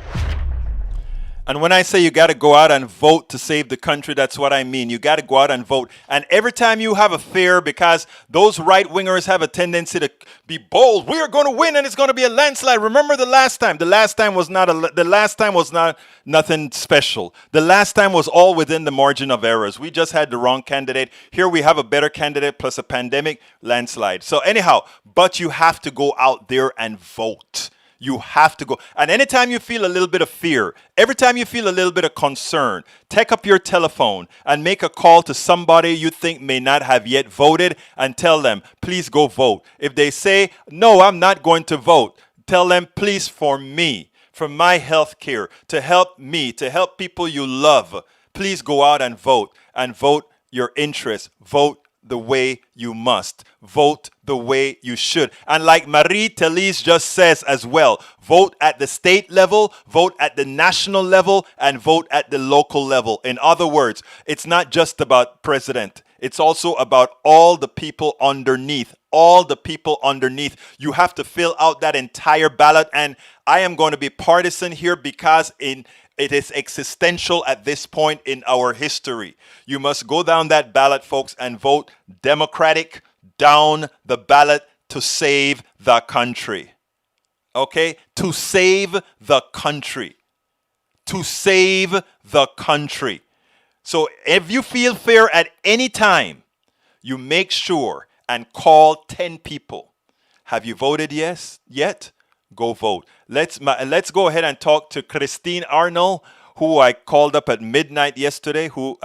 And when I say you got to go out and vote to save the country, that's what I mean. You got to go out and vote. And every time you have a fear, because those right-wingers have a tendency to be bold, we are going to win and it's going to be a landslide. Remember the last time? The last time was not nothing special. The last time was all within the margin of errors. We just had the wrong candidate. Here we have a better candidate plus a pandemic, landslide. So anyhow, but you have to go out there and vote. You have to go. And anytime you feel a little bit of fear, every time you feel a little bit of concern, take up your telephone and make a call to somebody you think may not have yet voted and tell them, please go vote. If they say, no, I'm not going to vote, tell them, please, for me, for my health care, to help me, to help people you love, please go out and vote your interest. Vote the way you must. Vote the way you should. And like Marie-Therese just says as well, vote at the state level, vote at the national level, and vote at the local level. In other words, it's not just about president. It's also about all the people underneath. All the people underneath. You have to fill out that entire ballot. And I am going to be partisan here because it is existential at this point in our history. You must go down that ballot, folks, and vote Democratic down the ballot to save the country. Okay? To save the country. To save the country. So if you feel fear at any time, you make sure and call 10 people. Have you voted yet? Go vote. Let's go ahead and talk to Kristin Arnold, who I called up at midnight yesterday, who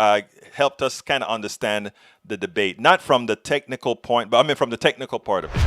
helped us kind of understand the debate. Not from the technical point, but I mean from the technical part of it.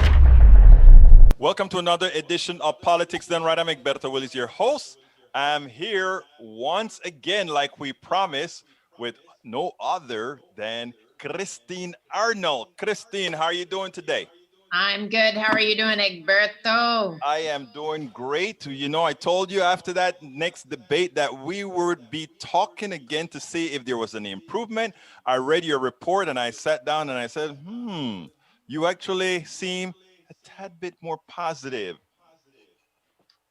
Welcome to another edition of Politics Done Right. I'm Egberto Willis, your host. I'm here once again, like we promised, with no other than Kristin Arnold. Kristin, how are you doing today? I'm good. How are you doing, Egberto? I am doing great. You know, I told you after that next debate that we would be talking again to see if there was any improvement. I read your report and I sat down and I said, you actually seem a tad bit more positive.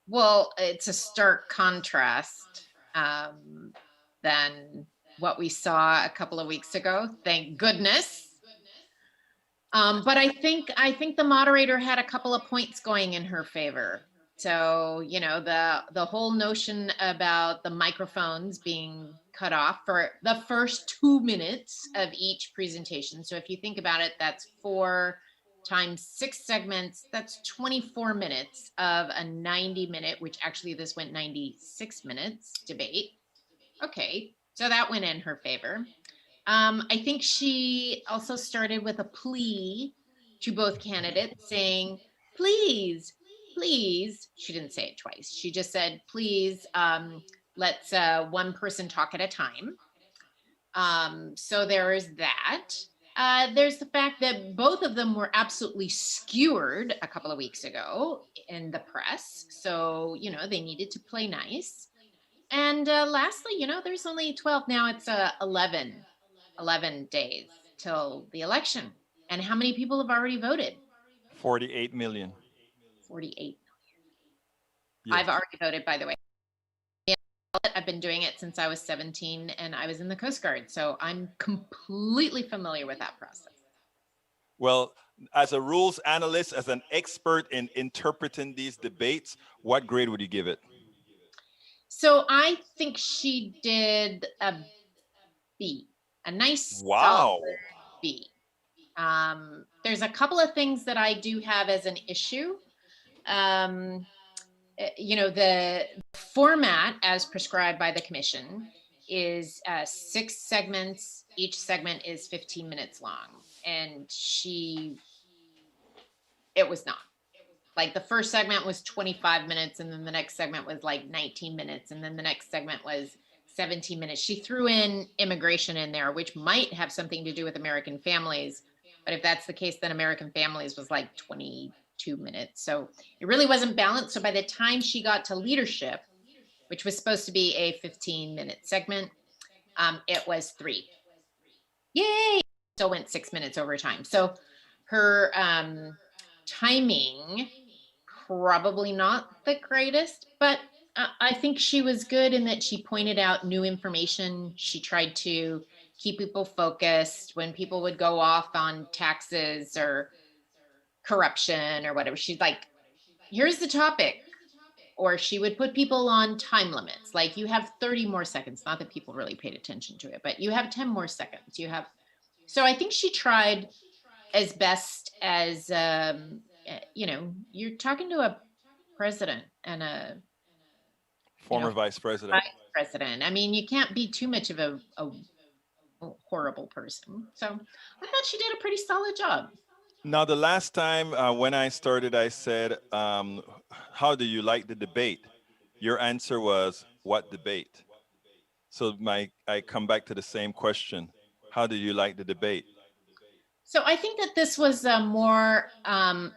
Well, it's a stark contrast than what we saw a couple of weeks ago. Thank goodness. But I think the moderator had a couple of points going in her favor. So, you know, the whole notion about the microphones being cut off for the first 2 minutes of each presentation. So if you think about it, that's 4 times 6 segments. That's 24 minutes of a 90-minute, which actually this went 96 minutes debate. Okay, so that went in her favor. I think she also started with a plea to both candidates saying, please, she didn't say it twice. She just said, please, let's one person talk at a time. So there is that. There's the fact that both of them were absolutely skewered a couple of weeks ago in the press. So, you know, they needed to play nice. And lastly, you know, there's only 12. Now it's 11 days till the election. And how many people have already voted? 48 million. 48 million. Yes. I've already voted, by the way. I've been doing it since I was 17 and I was in the Coast Guard. So I'm completely familiar with that process. Well, as a rules analyst, as an expert in interpreting these debates, what grade would you give it? So I think she did a B. A nice wow solid B. There's a couple of things that I do have as an issue. You know, the format as prescribed by the commission is 6 segments. Each segment is 15 minutes long. And it was not. Like the first segment was 25 minutes and then the next segment was like 19 minutes and then the next segment was 17 minutes. She threw in immigration in there, which might have something to do with American Families. But if that's the case, then American Families was like 22 minutes. So it really wasn't balanced. So by the time she got to leadership, which was supposed to be a 15-minute segment, it was 3. Yay! Still went 6 minutes over time. So her timing probably not the greatest, but I think she was good in that she pointed out new information. She tried to keep people focused when people would go off on taxes or corruption or whatever. She's like, here's the topic. Or she would put people on time limits. Like, you have 30 more seconds. Not that people really paid attention to it, but you have 10 more seconds. So I think she tried as best as, you're talking to a president and a Former vice president. vice president. I mean, you can't be too much of a horrible person. So I thought she did a pretty solid job. Now, the last time when I started, I said, how do you like the debate? Your answer was, what debate? So I come back to the same question. How do you like the debate? So I think that this was more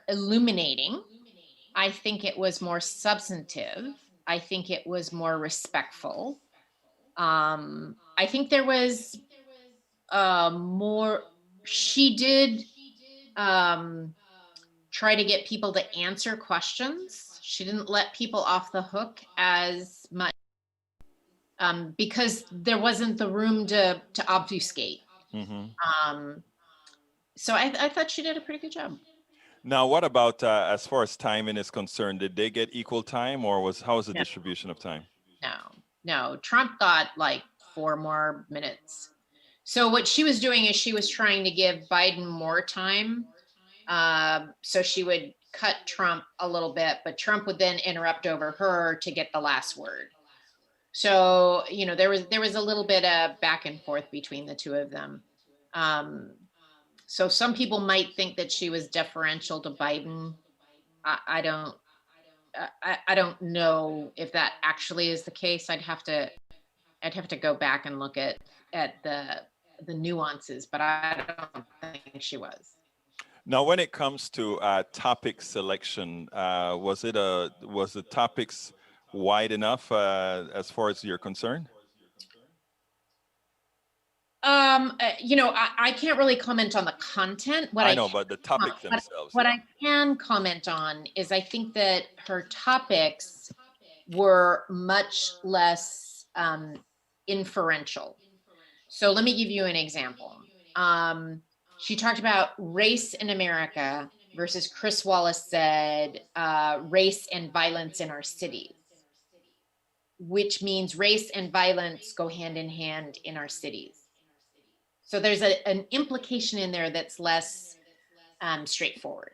illuminating. I think it was more substantive. I think it was more respectful. I think there was more, she did try to get people to answer questions. She didn't let people off the hook as much because there wasn't the room to obfuscate. So I thought she did a pretty good job. Now, what about as far as timing is concerned? Did they get equal time, or how was the distribution of time? No. Trump got like 4 more minutes. So what she was doing is she was trying to give Biden more time. So she would cut Trump a little bit, but Trump would then interrupt over her to get the last word. So, there was a little bit of back and forth between the two of them. So some people might think that she was deferential to Biden. I don't know if that actually is the case. I'd have to go back and look at the nuances, but I don't think she was. Now, when it comes to topic selection, was the topics wide enough as far as you're concerned? I can't really comment on the content. But the topics themselves. What I can comment on is I think that her topics were much less inferential. So let me give you an example. She talked about race in America versus Chris Wallace said race and violence in our cities, which means race and violence go hand in hand in our cities. So there's an implication in there that's less straightforward.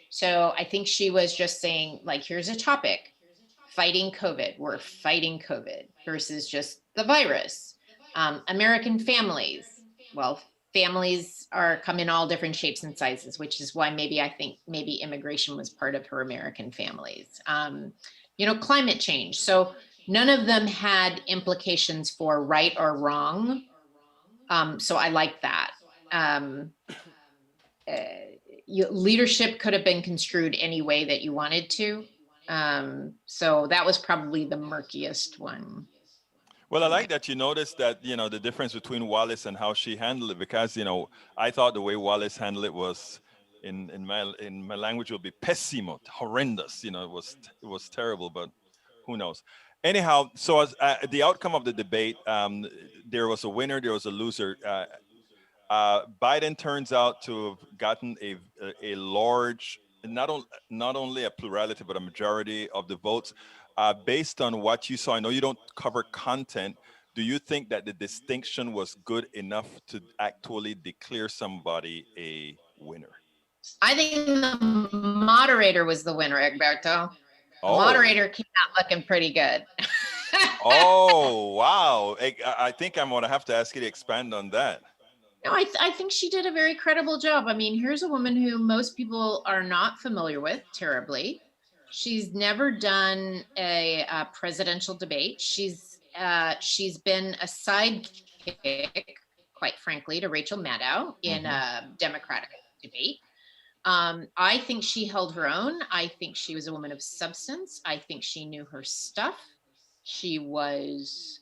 So I think she was just saying, like, here's a topic, fighting COVID. We're fighting COVID versus just the virus. American families. Well, families come in all different shapes and sizes, which is why I think immigration was part of her American families. Climate change. So none of them had implications for right or wrong. So I like that. Leadership could have been construed any way that you wanted to. So that was probably the murkiest one. Well, I like that you noticed that, the difference between Wallace and how she handled it, because, I thought the way Wallace handled it was, in my language, would be pessimo, horrendous. It was terrible, but who knows? Anyhow, so as the outcome of the debate, there was a winner, there was a loser. Biden turns out to have gotten a large, not only a plurality, but a majority of the votes. Based on what you saw, I know you don't cover content. Do you think that the distinction was good enough to actually declare somebody a winner? I think the moderator was the winner, Egberto. The moderator came out looking pretty good. Oh, wow. I think I'm going to have to ask you to expand on that. No, I think she did a very credible job. I mean, here's a woman who most people are not familiar with terribly. She's never done a presidential debate. She's been a sidekick, quite frankly, to Rachel Maddow in a Democratic debate. I think she held her own. I think she was a woman of substance. I think she knew her stuff. She was,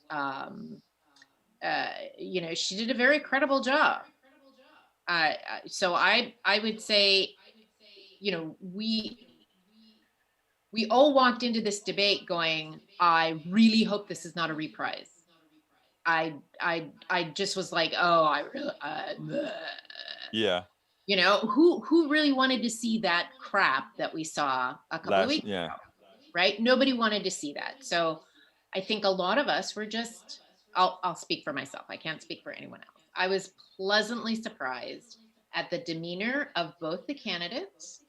she did a very credible job. So I would say, we all walked into this debate going, I really hope this is not a reprise. I just was like, oh, I really, Yeah. you know, who really wanted to see that crap that we saw a couple of weeks ago, right? Nobody wanted to see that. So I think a lot of us were just, I'll speak for myself. I can't speak for anyone else. I was pleasantly surprised at the demeanor of both the candidates.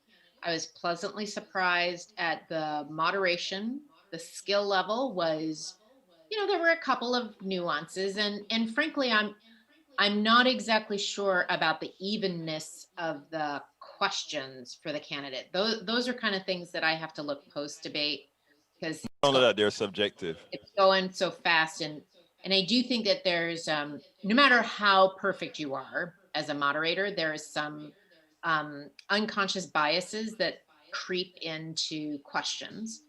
I was pleasantly surprised at the moderation. The skill level was, you know, there were a couple of nuances, and frankly, I'm not exactly sure about the evenness of the questions for the candidate. Those are kind of things that I have to look post debate, because Only that they're subjective. It's going so fast, and I do think that there's no matter how perfect you are as a moderator, there is some unconscious biases that creep into questions.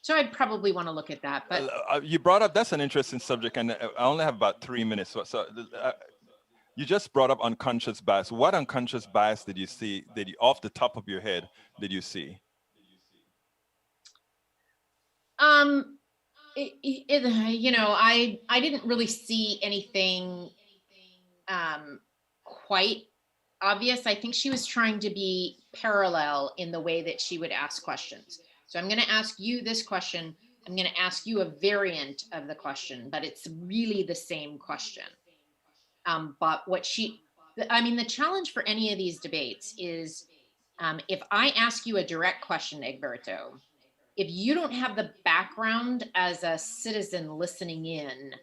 So I'd probably want to look at that. But you brought up, that's an interesting subject, and I only have about 3 minutes. So you just brought up unconscious bias. What unconscious bias did you see? Off the top of your head, did you see? You know, I didn't really see anything quite obvious. I think she was trying to be parallel in the way that she would ask questions. So I'm going to ask you this question. I'm going to ask you a variant of the question, but it's really the same question. But the challenge for any of these debates is if I ask you a direct question, Egberto, if you don't have the background as a citizen listening in,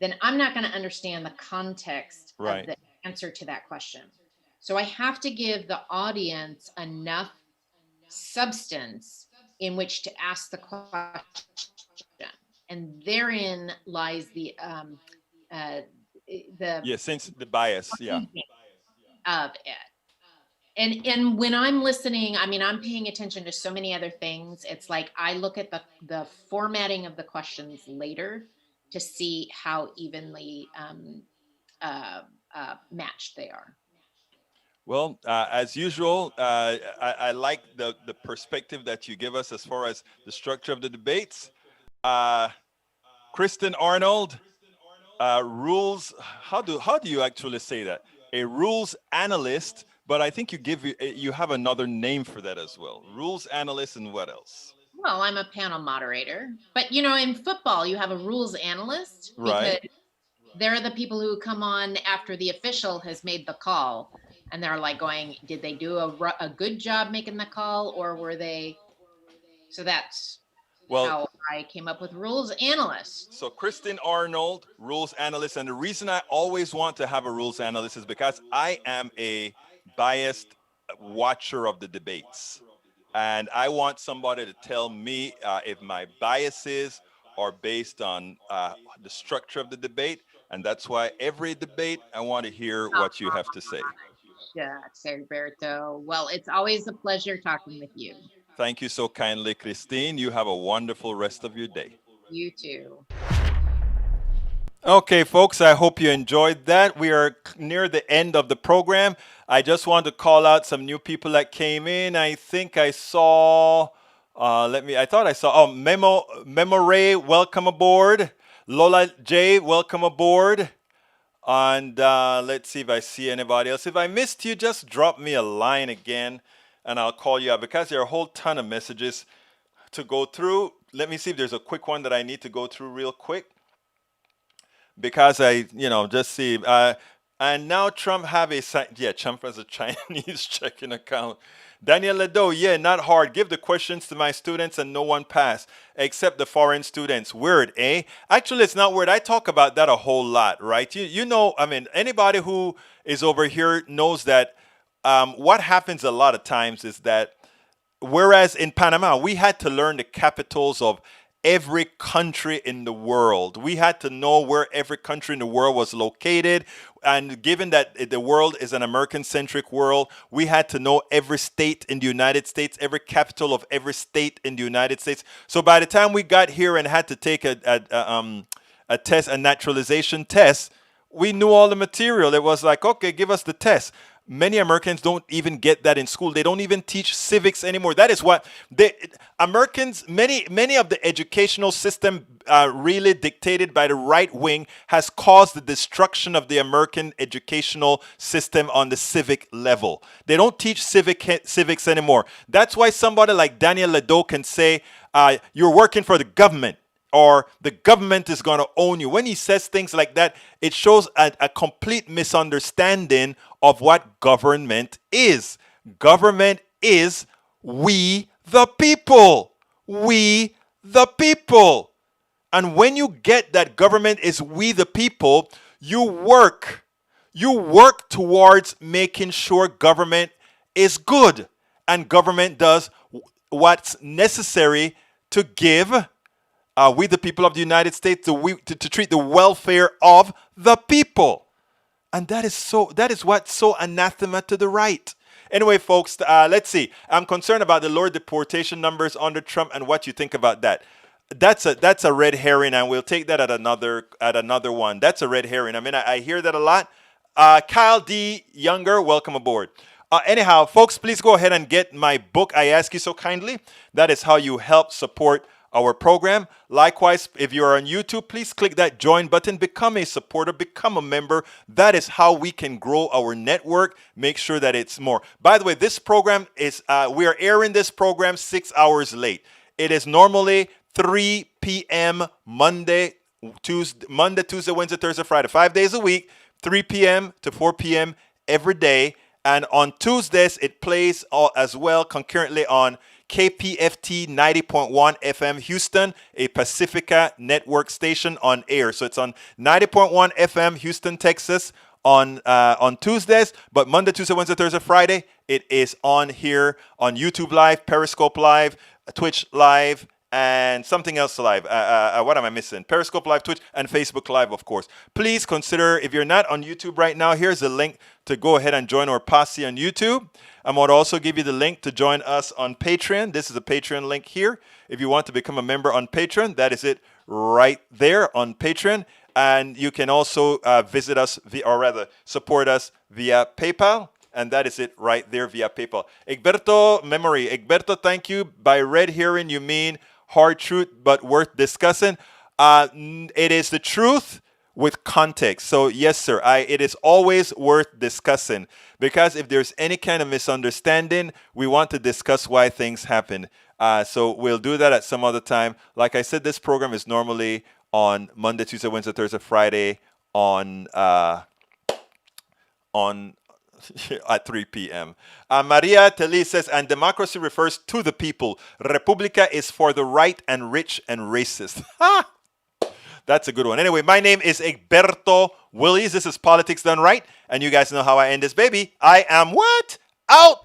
then I'm not going to understand the context of the answer to that question. So I have to give the audience enough substance in which to ask the question. And therein lies the since the bias, of it. And when I'm listening, I'm paying attention to so many other things. It's like I look at the formatting of the questions later to see how evenly matched they are. Well, as usual, I like the perspective that you give us as far as the structure of the debates. Kristin Arnold, rules. How do you actually say that? A rules analyst, but I think you have another name for that as well. Rules analyst, and what else? Well, I'm a panel moderator, but you know, in football, you have a rules analyst, because they're the people who come on after the official has made the call, and they're like going, did they do a good job making the call, or were they? So that's how I came up with rules analyst. So Kristin Arnold, rules analyst. And the reason I always want to have a rules analyst is because I am a biased watcher of the debates. And I want somebody to tell me if my biases are based on the structure of the debate. And that's why every debate, I want to hear what you have to say. Shucks, Egberto. Well, it's always a pleasure talking with you. Thank you so kindly, Kristin. You have a wonderful rest of your day. You too. Okay, folks, I hope you enjoyed that. We are near the end of the program. I just want to call out some new people that came in. I think I saw, Memo Ray, welcome aboard. Lola J, welcome aboard. And let's see if I see anybody else. If I missed you, just drop me a line again, and I'll call you out, because there are a whole ton of messages to go through. Let me see if there's a quick one that I need to go through real quick, because just see. And now Trump Trump has a Chinese checking account. Daniel Ledo, not hard. Give the questions to my students and no one pass, except the foreign students. Weird, eh? Actually, it's not weird. I talk about that a whole lot, right? Anybody who is over here knows that what happens a lot of times is that, whereas in Panama, we had to learn the capitals of every country in the world. We had to know where every country in the world was located. And given that the world is an American-centric world, we had to know every state in the United States, every capital of every state in the United States. So by the time we got here and had to take a test, a naturalization test, we knew all the material. It was like, okay, give us the test. Many Americans don't even get that in school. They don't even teach civics anymore. That is what Americans, many of the educational system really dictated by the right wing has caused the destruction of the American educational system on the civic level. They don't teach civics anymore. That's why somebody like Daniel Ledo can say, you're working for the government, or the government is going to own you. When he says things like that, it shows a complete misunderstanding of what government is. Government is we the people. We the people. And when you get that government is we the people, you work towards making sure government is good. And government does what's necessary to give we the people of the United States to treat the welfare of the people. And that is what's so anathema to the right. Anyway, folks, let's see. I'm concerned about the lower deportation numbers under Trump and what you think about that. That's a red herring, and we'll take that at another one. That's a red herring. I mean, I hear that a lot. Kyle D. Younger, welcome aboard. Anyhow, folks, please go ahead and get my book, I Ask You So Kindly. That is how you help support our program. Likewise, if you are on YouTube, please click that join button, become a supporter, become a member. That is how we can grow our network, make sure that it's more. By the way, this program is, we are airing this program 6 hours late. It is normally 3 p.m. Monday, Tuesday, Wednesday, Thursday, Friday, 5 days a week, 3 p.m. to 4 p.m. every day. And on Tuesdays, it plays as well concurrently on KPFT 90.1 FM Houston, a Pacifica network station on air. So it's on 90.1 FM Houston, Texas on Tuesdays, but Monday, Tuesday, Wednesday, Thursday, Friday, it is on here on YouTube Live, Periscope Live, Twitch Live, and something else live. What am I missing? Periscope Live, Twitch, and Facebook Live, of course. Please consider, if you're not on YouTube right now, here's a link to go ahead and join our posse on YouTube. I'm going to also give you the link to join us on Patreon. This is a Patreon link here. If you want to become a member on Patreon, that is it right there on Patreon. And you can also visit us, support us via PayPal. And that is it right there via PayPal. Egberto, memory. Egberto, thank you. By red herring, you mean hard truth, but worth discussing. It is the truth with context. So yes, sir, it is always worth discussing, because if there's any kind of misunderstanding, we want to discuss why things happen. So we'll do that at some other time. Like I said, this program is normally on Monday, Tuesday, Wednesday, Thursday, Friday on at 3 p.m. Maria Teli says, and democracy refers to the people. República is for the right and rich and racist. That's a good one. Anyway, my name is Egberto Willies. This is Politics Done Right. And you guys know how I end this baby. I am what? Out!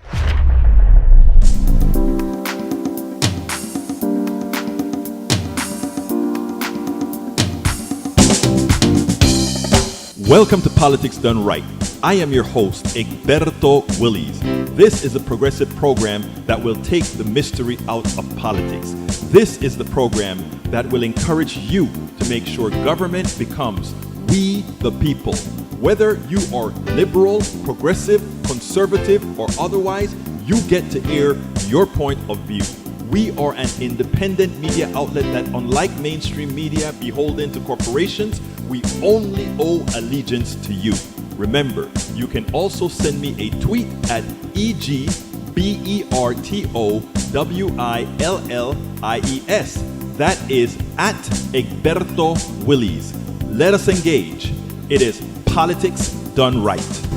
Welcome to Politics Done Right. I am your host, Egberto Willies. This is a progressive program that will take the mystery out of politics. This is the program that will encourage you to make sure government becomes we the people. Whether you are liberal, progressive, conservative, or otherwise, you get to air your point of view. We are an independent media outlet that, unlike mainstream media beholden to corporations, we only owe allegiance to you. Remember, you can also send me a tweet at EGBERTOWILLIES. That is at Egberto Willies. Let us engage. It is Politics Done Right.